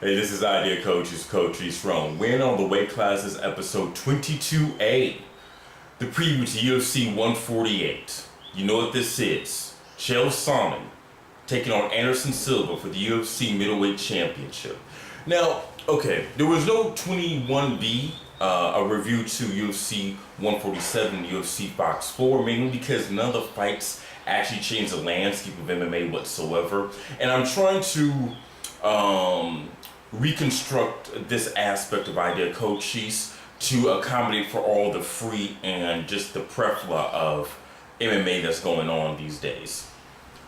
Hey, this is Idea Coach's Coach East Rome. We're in on the weight classes, episode 22A, the preview to UFC 148. You know what this is. Chael Sonnen taking on Anderson Silva for the UFC middleweight championship. Now, okay, there was no 21B, a review to UFC 147, UFC Fox 4, mainly because none of the fights actually changed the landscape of MMA whatsoever. And I'm trying to reconstruct this aspect of Idea Coaches to accommodate for all the free and just the plethora of MMA that's going on these days.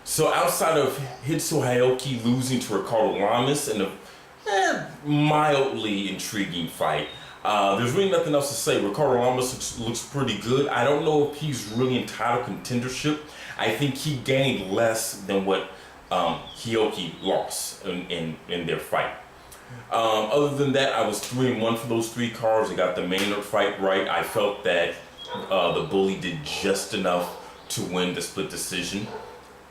So outside of Hitsu Hayoki losing to Ricardo Lamas in a mildly intriguing fight, there's really nothing else to say. Ricardo Lamas looks pretty good. I don't know if he's really in title contendership. I think he gained less than what Hayoki lost in their fight. Other than that, I was 3-1 for those three cards. I got the Maynard fight right. I felt that the bully did just enough to win the split decision.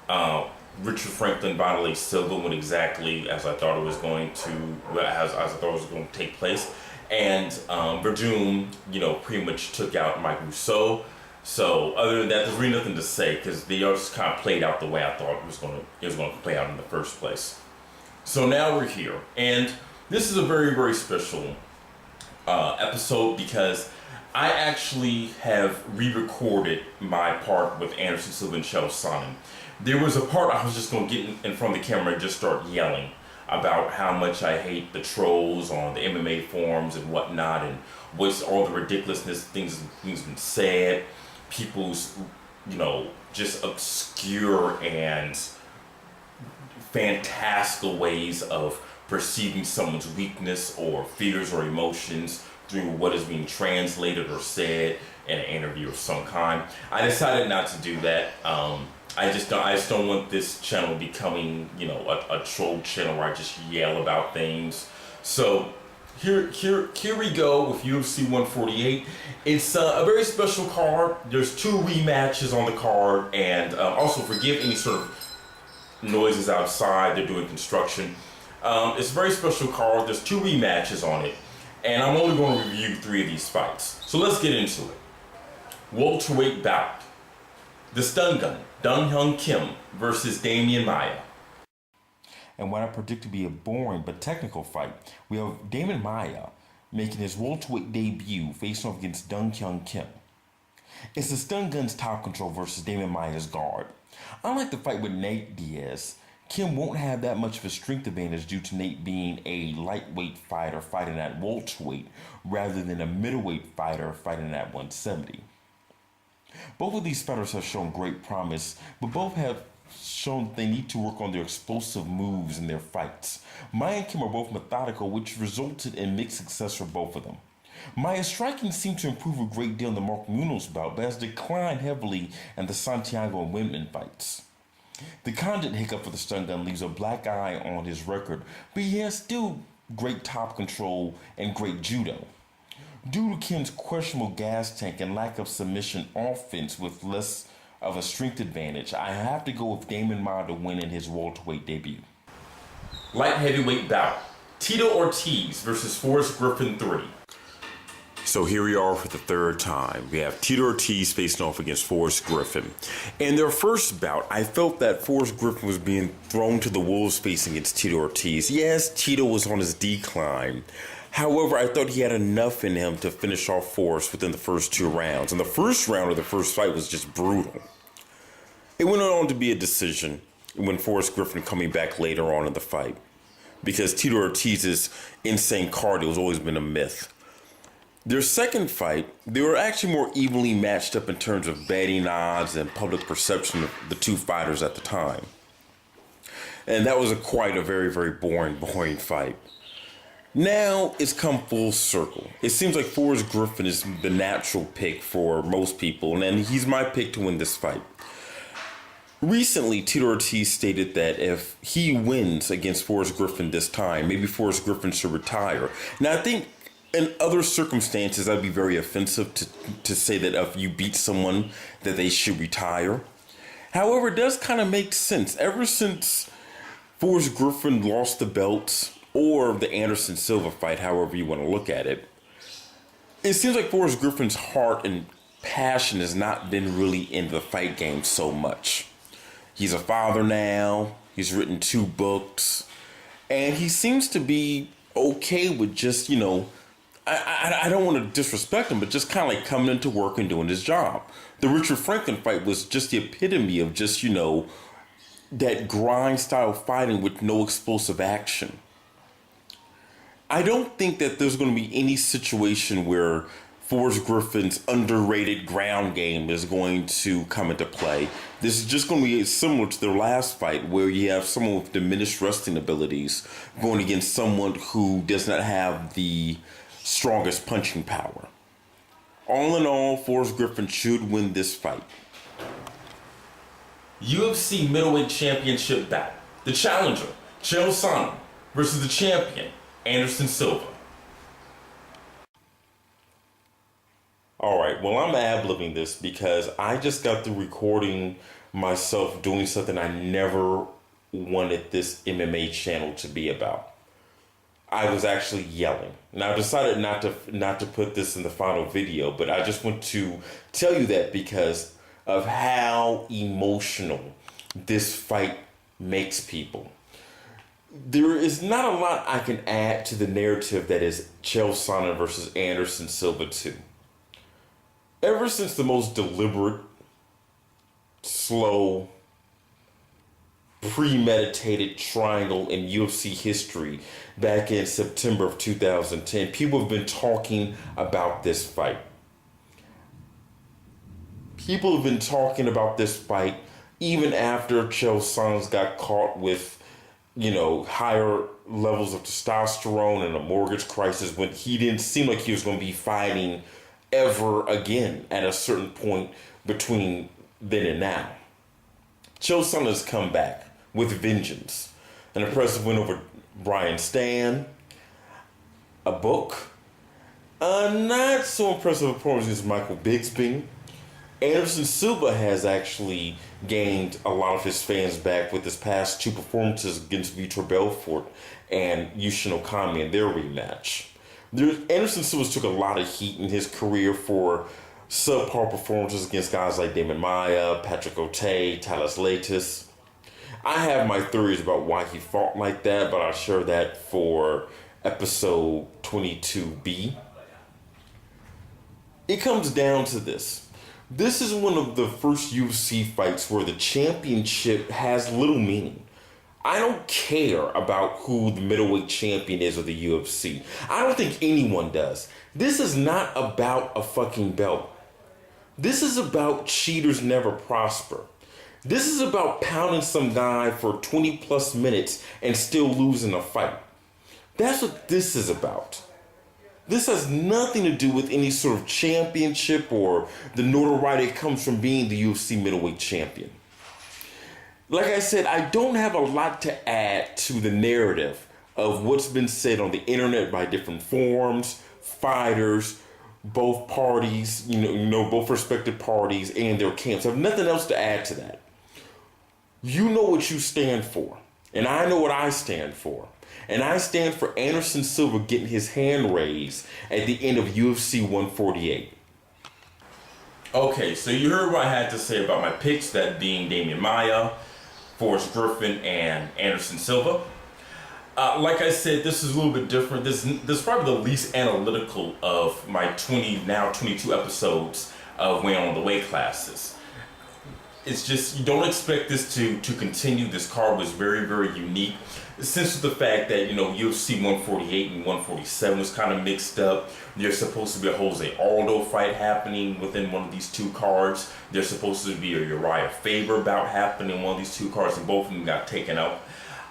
Richard Franklin violated Silva went exactly as I thought it was going to, take place. And Verdum, pretty much took out Mike Rousseau. So other than that, there's really nothing to say because they just kind of played out the way I thought it was going to play out in the first place. So now we're here, and this is a very, very special episode because I actually have re-recorded my part with Anderson Silva and Chael Sonnen. There was a part I was just going to get in front of the camera and just start yelling about how much I hate the trolls on the MMA forums and whatnot, and what's all the ridiculousness things been said, people's just obscure and fantastical ways of perceiving someone's weakness or fears or emotions through what is being translated or said in an interview of some kind. I decided not to do that. I just don't want this channel becoming, a troll channel where I just yell about things. So here we go with UFC 148. It's a very special card. There's 2 rematches on the card, and also forgive any sort of noises outside. They're doing construction. It's a very special card. There's 2 rematches on it, and I'm only going to review 3 of these fights. So let's get into it. Welterweight bout. The Stun Gun, Dong Hyun Kim versus Damian Maia. And what I predict to be a boring but technical fight, we have Damian Maia making his welterweight debut facing off against Dong Hyun Kim. It's the Stun Gun's top control versus Damian Maia's guard. Unlike the fight with Nate Diaz, Kim won't have that much of a strength advantage due to Nate being a lightweight fighter fighting at welterweight rather than a middleweight fighter fighting at 170. Both of these fighters have shown great promise, but both have shown they need to work on their explosive moves in their fights. Maia and Kim are both methodical, which resulted in mixed success for both of them. Maia's striking seemed to improve a great deal in the Mark Munoz bout, but has declined heavily in the Santiago and Whitman fights. The condit hiccup for the Stun Gun leaves a black eye on his record, but he has still great top control and great judo. Due to Kim's questionable gas tank and lack of submission offense with less of a strength advantage, I have to go with Damian Maia to win in his welterweight debut. Light heavyweight bout. Tito Ortiz versus Forrest Griffin 3. So here we are for the third time. We have Tito Ortiz facing off against Forrest Griffin. In their first bout, I felt that Forrest Griffin was being thrown to the wolves facing against Tito Ortiz. Yes, Tito was on his decline. However, I thought he had enough in him to finish off Forrest within the first 2 rounds. And the first round of the first fight was just brutal. It went on to be a decision when Forrest Griffin coming back later on in the fight, because Tito Ortiz's insane cardio has always been a myth. Their second fight, they were actually more evenly matched up in terms of betting odds and public perception of the 2 fighters at the time. And that was quite a very, very boring fight. Now it's come full circle. It seems like Forrest Griffin is the natural pick for most people, and he's my pick to win this fight. Recently, Tito Ortiz stated that if he wins against Forrest Griffin this time, maybe Forrest Griffin should retire. Now, I think in other circumstances, that'd be very offensive to say that if you beat someone, that they should retire. However, it does kind of make sense. Ever since Forrest Griffin lost the belts or the Anderson Silva fight, however you want to look at it, it seems like Forrest Griffin's heart and passion has not been really in the fight game so much. He's a father now. He's written 2 books. And he seems to be okay with just, I don't want to disrespect him, but just kind of like coming into work and doing his job. The Richard Franklin fight was just the epitome of just, that grind style fighting with no explosive action. I don't think that there's going to be any situation where Forrest Griffin's underrated ground game is going to come into play. This is just going to be similar to their last fight, where you have someone with diminished wrestling abilities going against someone who does not have the strongest punching power. All in all, Forrest Griffin should win this fight. UFC middleweight championship battle. The challenger, Chael Sonnen, versus the champion, Anderson Silva. Alright, well, I'm ad-libbing this because I just got through recording myself doing something I never wanted this MMA channel to be about. I was actually yelling. Now, I decided not to put this in the final video, but I just want to tell you that because of how emotional this fight makes people. There is not a lot I can add to the narrative that is Chael Sonnen versus Anderson Silva 2. Ever since the most deliberate, slow, premeditated triangle in UFC history back in September of 2010, people have been talking about this fight. People have been talking about this fight even after Chael Sonnen got caught with, higher levels of testosterone and a mortgage crisis, when he didn't seem like he was going to be fighting ever again at a certain point between then and now. Chael Sonnen has come back with vengeance. An impressive win over Brian Stan. A book. A not so impressive performance against Michael Bigsby. Anderson Silva has actually gained a lot of his fans back with his past 2 performances against Vitor Belfort and Yushin Okami in their rematch. Anderson Silva took a lot of heat in his career for subpar performances against guys like Damon Maia, Patrick O'Tay, Talis Latis. I have my theories about why he fought like that, but I'll share that for episode 22B. It comes down to this. This is one of the first UFC fights where the championship has little meaning. I don't care about who the middleweight champion is of the UFC. I don't think anyone does. This is not about a fucking belt. This is about cheaters never prosper. This is about pounding some guy for 20 plus minutes and still losing a fight. That's what this is about. This has nothing to do with any sort of championship or the notoriety that comes from being the UFC middleweight champion. Like I said, I don't have a lot to add to the narrative of what's been said on the internet by different forums, fighters, both parties, both respective parties and their camps. I have nothing else to add to that. You know what you stand for, and I know what I stand for. And I stand for Anderson Silva getting his hand raised at the end of UFC 148. Okay, so you heard what I had to say about my picks, that being Damian Maia, Forrest Griffin, and Anderson Silva. Like I said, this is a little bit different. This is probably the least analytical of my 22 episodes of weighing on the weight classes. It's just, you don't expect this to continue. This card was very, very unique. Since the fact that, UFC 148 and 147 was kind of mixed up. There's supposed to be a Jose Aldo fight happening within one of these 2 cards. There's supposed to be a Uriah Faber bout happening in one of these 2 cards, and both of them got taken out.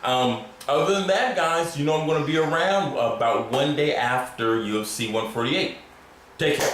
Other than that, guys, I'm going to be around about one day after UFC 148. Take care.